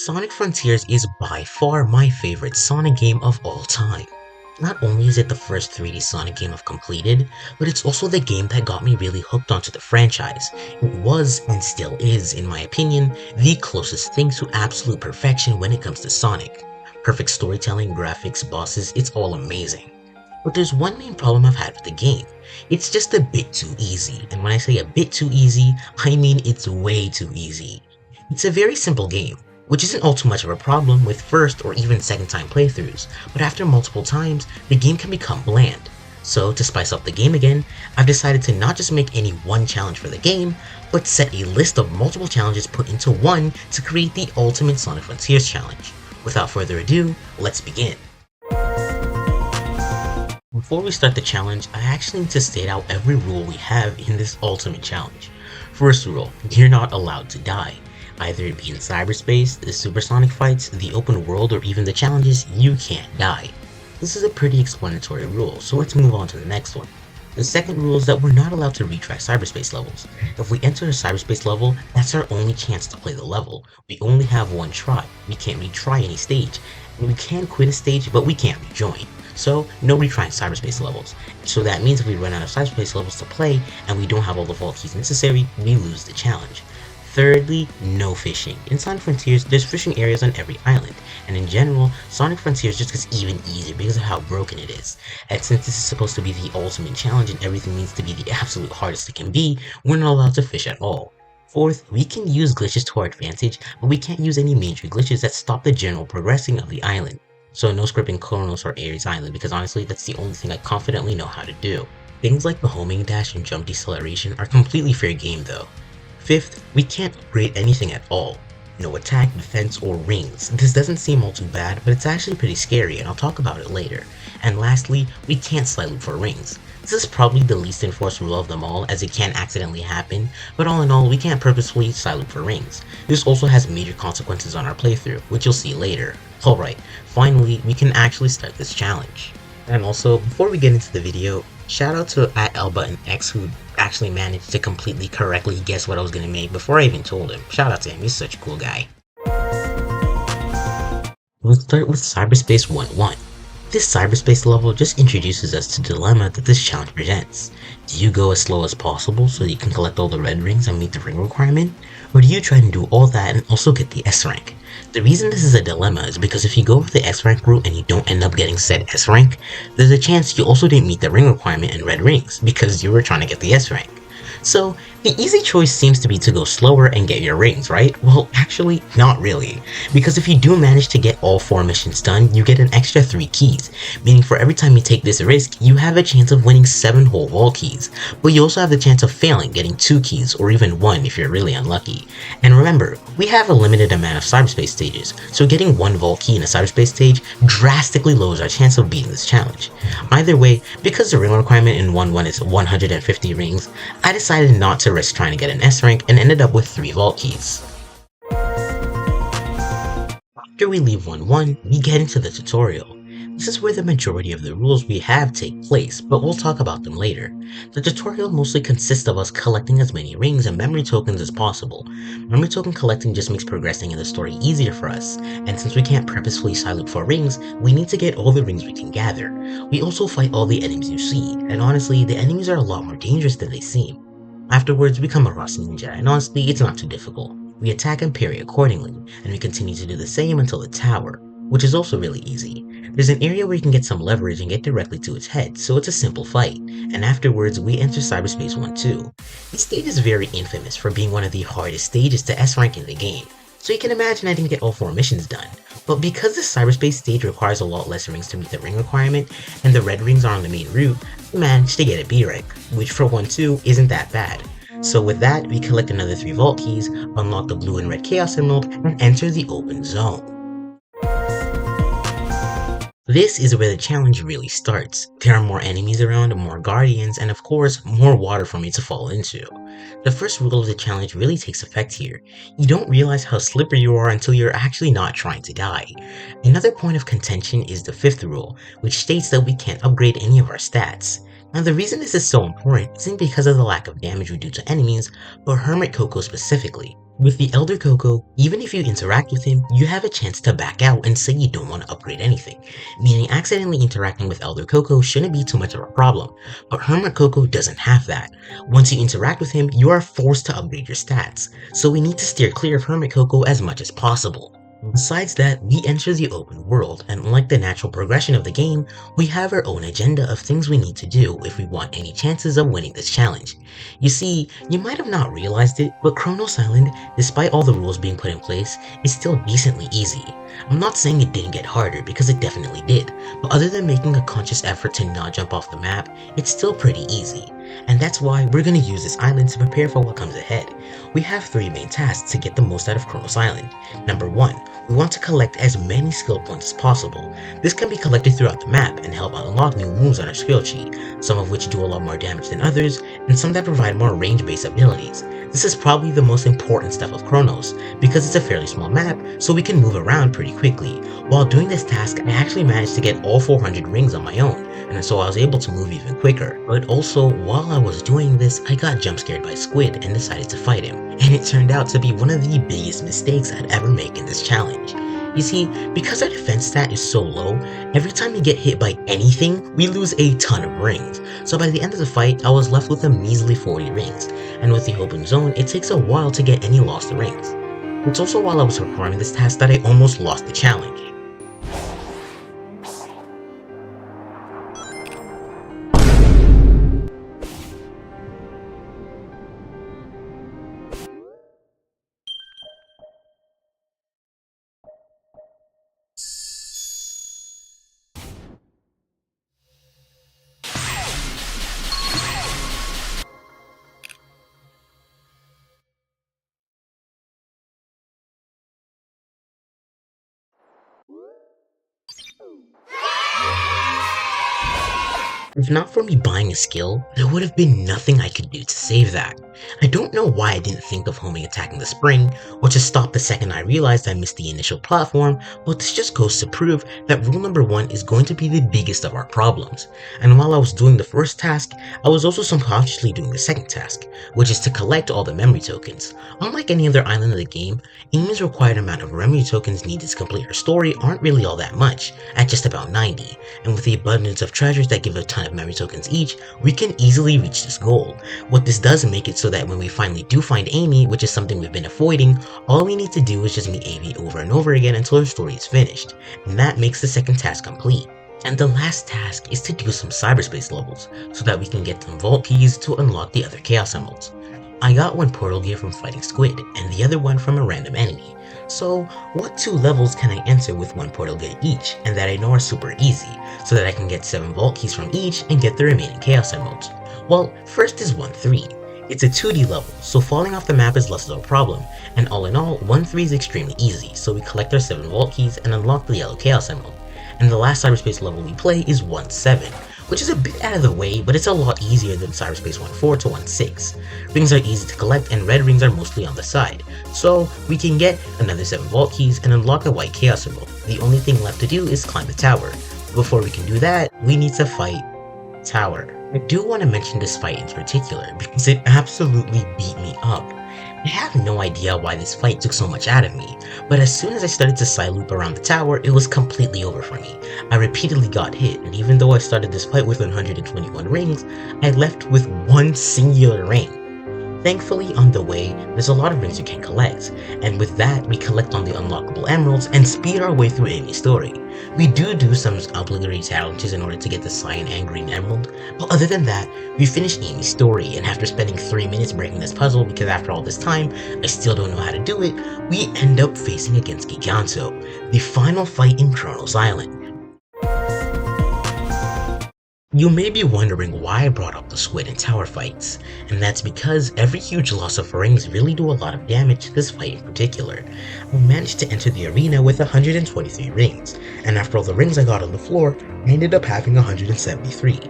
Sonic Frontiers is by far my favorite Sonic game of all time. Not only is it the first 3D Sonic game I've completed, but it's also the game that got me really hooked onto the franchise. It was, and still is, in my opinion, the closest thing to absolute perfection when it comes to Sonic. Perfect storytelling, graphics, bosses, it's all amazing. But there's one main problem I've had with the game. It's just a bit too easy, and when I say a bit too easy, I mean it's way too easy. It's a very simple game, which isn't all too much of a problem with first or even second time playthroughs, but after multiple times, the game can become bland. So to spice up the game again, I've decided to not just make any one challenge for the game, but set a list of multiple challenges put into one to create the ultimate Sonic Frontiers challenge. Without further ado, let's begin. Before we start the challenge, I actually need to state out every rule we have in this ultimate challenge. First rule, you're not allowed to die. Either it be in cyberspace, the supersonic fights, the open world, or even the challenges, you can't die. This is a pretty explanatory rule, so let's move on to the next one. The second rule is that we're not allowed to retry cyberspace levels. If we enter a cyberspace level, that's our only chance to play the level. We only have one try. We can't retry any stage. And we can quit a stage, but we can't rejoin. So, no retrying cyberspace levels. So that means if we run out of cyberspace levels to play, and we don't have all the vault keys necessary, we lose the challenge. Thirdly, no fishing. In Sonic Frontiers, there's fishing areas on every island, and in general, Sonic Frontiers just gets even easier because of how broken it is. And since this is supposed to be the ultimate challenge and everything needs to be the absolute hardest it can be, we're not allowed to fish at all. Fourth, we can use glitches to our advantage, but we can't use any major glitches that stop the general progressing of the island. So no scripting Kronos or Ares Island, because honestly, that's the only thing I confidently know how to do. Things like the homing dash and jump deceleration are completely fair game though. Fifth, we can't upgrade anything at all. No attack, defense, or rings. This doesn't seem all too bad, but it's actually pretty scary and I'll talk about it later. And lastly, we can't slide loop for rings. This is probably the least enforced rule of them all as it can accidentally happen, but all in all, we can't purposefully slide loop for rings. This also has major consequences on our playthrough, which you'll see later. Alright, finally, we can actually start this challenge. And also, before we get into the video, shout out to @LButtonX who actually managed to completely correctly guess what I was going to make before I even told him. Shout out to him, he's such a cool guy. We'll start with Cyberspace 1-1. This cyberspace level just introduces us to the dilemma that this challenge presents. Do you go as slow as possible so that you can collect all the red rings and meet the ring requirement? Or do you try and do all that and also get the S rank? The reason this is a dilemma is because if you go with the S rank route and you don't end up getting said S rank, there's a chance you also didn't meet the ring requirement and red rings because you were trying to get the S rank. So, the easy choice seems to be to go slower and get your rings, right? Well, actually, not really. Because if you do manage to get all 4 missions done, you get an extra 3 keys, meaning for every time you take this risk, you have a chance of winning 7 whole vault keys. But you also have the chance of failing, getting 2 keys, or even 1 if you're really unlucky. And remember, we have a limited amount of cyberspace stages, so getting 1 vault key in a cyberspace stage drastically lowers our chance of beating this challenge. Either way, because the ring requirement in 1-1 is 150 rings, I decided not to risk trying to get an S rank and ended up with 3 vault keys. After we leave 1-1, we get into the tutorial. This is where the majority of the rules we have take place, but we'll talk about them later. The tutorial mostly consists of us collecting as many rings and memory tokens as possible. Memory token collecting just makes progressing in the story easier for us, and since we can't purposefully side loop for rings, we need to get all the rings we can gather. We also fight all the enemies you see, and honestly, the enemies are a lot more dangerous than they seem. Afterwards, we come across Ninja, and honestly, it's not too difficult. We attack and parry accordingly, and we continue to do the same until the tower, which is also really easy. There's an area where you can get some leverage and get directly to its head, so it's a simple fight, and afterwards, we enter Cyberspace 1-2. This stage is very infamous for being one of the hardest stages to S rank in the game, so you can imagine I didn't get all 4 missions done. But because this cyberspace stage requires a lot less rings to meet the ring requirement, and the red rings are on the main route, we managed to get a B rank, which for 1-2 isn't that bad. So with that, we collect another 3 vault keys, unlock the blue and red Chaos Emerald, and enter the open zone. This is where the challenge really starts. There are more enemies around, more guardians, and of course, more water for me to fall into. The first rule of the challenge really takes effect here. You don't realize how slippery you are until you're actually not trying to die. Another point of contention is the 5th rule, which states that we can't upgrade any of our stats. Now the reason this is so important isn't because of the lack of damage we do to enemies, but Hermit Coco specifically. With the Elder Coco, even if you interact with him, you have a chance to back out and say you don't want to upgrade anything, meaning accidentally interacting with Elder Coco shouldn't be too much of a problem, but Hermit Coco doesn't have that. Once you interact with him, you are forced to upgrade your stats, so we need to steer clear of Hermit Coco as much as possible. Besides that, we enter the open world, and unlike the natural progression of the game, we have our own agenda of things we need to do if we want any chances of winning this challenge. You see, you might have not realized it, but Chronos Island, despite all the rules being put in place, is still decently easy. I'm not saying it didn't get harder, because it definitely did, but other than making a conscious effort to not jump off the map, it's still pretty easy. And that's why we're going to use this island to prepare for what comes ahead. We have 3 main tasks to get the most out of Chronos Island. Number 1, we want to collect as many skill points as possible. This can be collected throughout the map and help unlock new moves on our skill tree, some of which do a lot more damage than others, and some that provide more range-based abilities. This is probably the most important stuff of Chronos, because it's a fairly small map, so we can move around pretty quickly. While doing this task, I actually managed to get all 400 rings on my own, and so I was able to move even quicker. But also, while I was doing this, I got jump scared by Squid and decided to fight him, and it turned out to be one of the biggest mistakes I'd ever make in this challenge. You see, because our defense stat is so low, every time we get hit by anything, we lose a ton of rings. So by the end of the fight, I was left with a measly 40 rings, and with the open zone, it takes a while to get any lost rings. It's also while I was performing this task that I almost lost the challenge. If not for me buying a skill, there would have been nothing I could do to save that. I don't know why I didn't think of homing attacking the spring, or to stop the second I realized I missed the initial platform, but this just goes to prove that rule number 1 is going to be the biggest of our problems. And while I was doing the first task, I was also subconsciously doing the second task, which is to collect all the memory tokens. Unlike any other island of the game, Amy's required amount of memory tokens needed to complete her story aren't really all that much, at just about 90, and with the abundance of treasures that give a ton of memory tokens each, we can easily reach this goal. What this does make it so that when we finally do find Amy, which is something we've been avoiding, all we need to do is just meet Amy over and over again until her story is finished, and that makes the second task complete. And the last task is to do some cyberspace levels, so that we can get some vault keys to unlock the other chaos emeralds. I got one portal gear from fighting Squid, and the other one from a random enemy. So what 2 levels can I enter with 1 portal gear each, and that I know are super easy, so that I can get 7 vault keys from each and get the remaining chaos emeralds? Well, first is 1-3. It's a 2D level, so falling off the map is less of a problem, and all in all, 1-3 is extremely easy, so we collect our 7 vault keys and unlock the yellow chaos emerald. And the last cyberspace level we play is 1-7, which is a bit out of the way, but it's a lot easier than cyberspace 1-4 to 1-6. Rings are easy to collect and red rings are mostly on the side, so we can get another 7 vault keys and unlock a white chaos emerald. The only thing left to do is climb the tower. Before we can do that, we need to fight Tower. I do want to mention this fight in particular because it absolutely beat me up. I have no idea why this fight took so much out of me, but as soon as I started to side loop around the tower, it was completely over for me. I repeatedly got hit, and even though I started this fight with 121 rings, I left with 1 singular ring. Thankfully, on the way, there's a lot of rings you can collect, and with that, we collect on the unlockable emeralds and speed our way through Amy's story. We do some obligatory challenges in order to get the cyan and green emerald, but other than that, we finish Amy's story, and after spending 3 minutes breaking this puzzle because after all this time, I still don't know how to do it, we end up facing against Giganto, the final fight in Chronos Island. You may be wondering why I brought up the Squid and Tower fights, and that's because every huge loss of rings really do a lot of damage to this fight in particular. I managed to enter the arena with 123 rings, and after all the rings I got on the floor, I ended up having 173.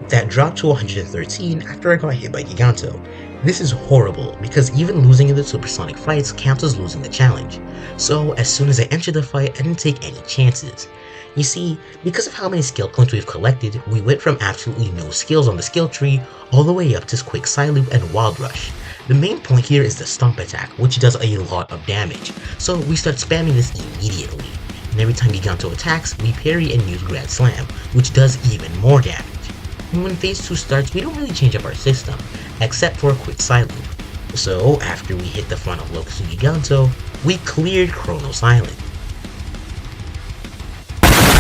That dropped to 113 after I got hit by Giganto. This is horrible, because even losing in the supersonic fights counts as losing the challenge, so as soon as I entered the fight I didn't take any chances. You see, because of how many skill points we've collected, we went from absolutely no skills on the skill tree all the way up to Quick Psyloop and Wild Rush. The main point here is the Stomp attack, which does a lot of damage, so we start spamming this immediately. And every time Giganto attacks, we parry and use Grand Slam, which does even more damage. And when Phase 2 starts, we don't really change up our system, except for a Quick Psyloop. So, after we hit the front of Locust and Giganto, we cleared Chronos Island.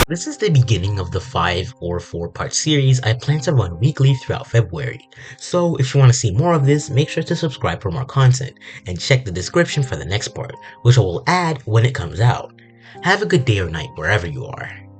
This is the beginning of the 5 or 4-part series I plan to run weekly throughout February. So if you want to see more of this, make sure to subscribe for more content, and check the description for the next part, which I will add when it comes out. Have a good day or night wherever you are.